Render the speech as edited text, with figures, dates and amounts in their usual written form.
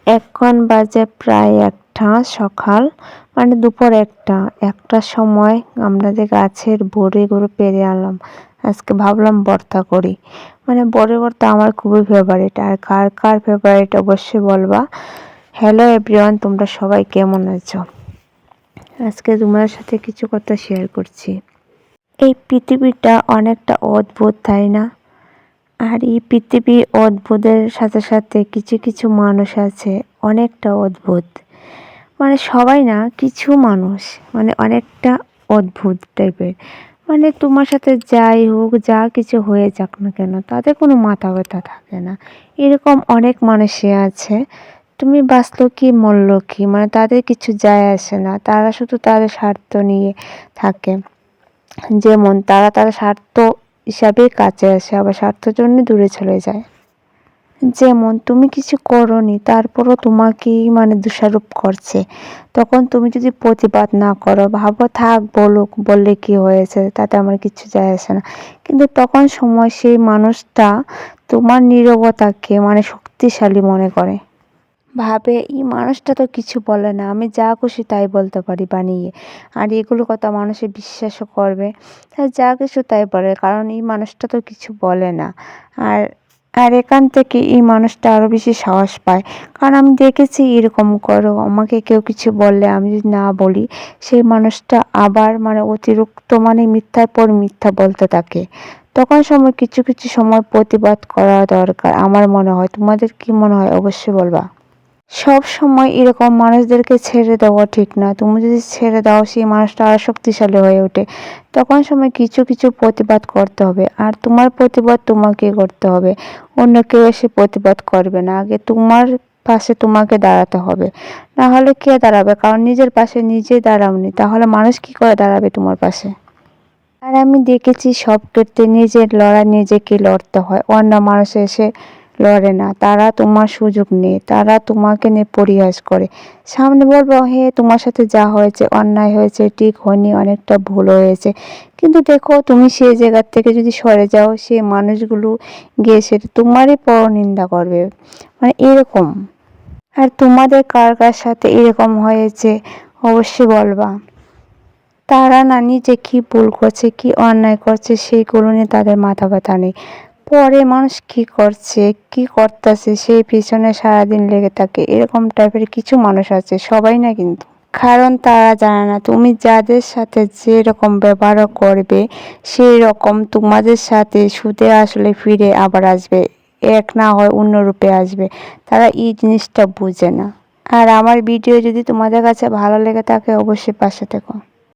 এখন বাজে প্রায় ১টা সকাল, মানে দুপুর ১টার সময় আমরা যে গাছের বড়িগুলো পেড়ে আনলাম। আজকে ভাবলাম ভর্তা করি। মানে বড়ি ভর্তা আমার খুবই ফেভারিট। আর কার কার ফেভারিট অবশ্যই বলবা। হ্যালো এভরিওয়ান, তোমরা সবাই কেমন আছো? আজকে তোমার সাথে কিছু কথা শেয়ার করছি। এই পৃথিবীটা অনেকটা অদ্ভুত, তাই না? আর এই পৃথিবী অদ্ভুতের সাথে সাথে কিছু কিছু মানুষ আছে অনেকটা অদ্ভুত। মানে সবাই না, কিছু মানুষ মানে অনেকটা অদ্ভুত টাইপের। মানে তোমার সাথে যাই হোক, যা কিছু হয়ে যাক না কেন, তাদের কোনো মাথা ব্যথা থাকে না। এরকম অনেক মানুষই আছে, তুমি বাঁচলো কি মরলো কি, মানে তাদের কিছু যায় আসে না। তারা শুধু তাদের স্বার্থ নিয়ে থাকে। যেমন তারা তার স্বার্থ হিসাবে কাছে আসে, আবার স্বার্থের জন্য দূরে চলে যায়। যেমন তুমি কিছু করোনি, তারপরও তোমাকেই মানে দোষারোপ করছে। তখন তুমি যদি প্রতিবাদ না করো, ভাবো থাক বলুক, বললে কি হয়েছে, তাতে আমার কিছু যায় আসে না। কিন্তু তখন সময় সেই মানুষটা তোমার নীরবতাকে মানে শক্তিশালী মনে করে। ভাবে এই মানুষটা তো কিছু বলে না, আমি যা খুশি তাই বলতে পারি বানিয়ে। আর এগুলো কথা মানুষে বিশ্বাসও করবে। তাই যা কিছু তাই বলে, কারণ এই মানুষটা তো কিছু বলে না। আর আর এখান থেকে এই মানুষটা আরও বেশি সাহস পায়। কারণ আমি দেখেছি এরকম করো, আমাকে কেউ কিছু বললে আমি যদি না বলি, সেই মানুষটা আবার মানে অতিরিক্ত মানে মিথ্যার পর মিথ্যা বলতে থাকে। তখন সময় কিছু কিছু সময় প্রতিবাদ করা দরকার আমার মনে হয়। তোমাদের কি মনে হয় অবশ্যই বলবা। সব সময় এরকম মানুষদেরকে ছেড়ে দেওয়া ঠিক না। তুমি যদি ছেড়ে দাও, সেই মানুষটা আরো শক্তিশালী হয়ে ওঠে। তখন সময় কিছু কিছু প্রতিবাদ করতে হবে। আর তোমার প্রতিবাদ তোমাকে করতে হবে, অন্য কেউ এসে প্রতিবাদ করবে না। আগে তোমার পাশে তোমাকে দাঁড়াতে হবে, না হলে কে দাঁড়াবে? কারণ নিজের পাশে নিজে দাঁড়াওনি, তাহলে মানুষ কি করে দাঁড়াবে তোমার পাশে? আর আমি দেখেছি সব ক্ষেত্রে নিজের লড়াই নিজেকে লড়তে হয়, অন্য মানুষ এসে লড়ে না। তারা তোমার সুযোগ নেয়, তারা তোমাকে নিয়ে পরিহাস করে। সামনে বলবো হ্যাঁ তোমার সাথে যা হয়েছে অন্যায় হয়েছে, ঠিক হয়নি, অনেকটা ভুল হয়েছে। কিন্তু দেখো তুমি সেই জায়গার থেকে যদি সরে যাও, সেই মানুষগুলো গিয়ে সেটা তোমারই পরনিন্দা করবে। মানে এরকম। আর তোমাদের কার কার সাথে এরকম হয়েছে অবশ্যই বলবা। তারা না নিজে কি ভুল করছে, কি অন্যায় করছে, সেইগুলো নিয়ে তাদের মাথা ব্যথা নেই। পরে মানুষ কি করছে, কি করতেছে, সেই পিছনে সারাদিন লেগে থাকে। এরকম টাইপের কিছু মানুষ আছে, সবাই না কিন্তু। কারণ তারা জানে না তুমি যাদের সাথে যেরকম ব্যবহার করবে, সেই রকম তোমাদের সাথে সুদে আসলে ফিরে আবার আসবে। এক না হয় অন্য রূপে আসবে। তারা এই জিনিসটা বুঝে না। আর আমার ভিডিও যদি তোমাদের কাছে ভালো লেগে থাকে, অবশ্যই পাশে থেকো।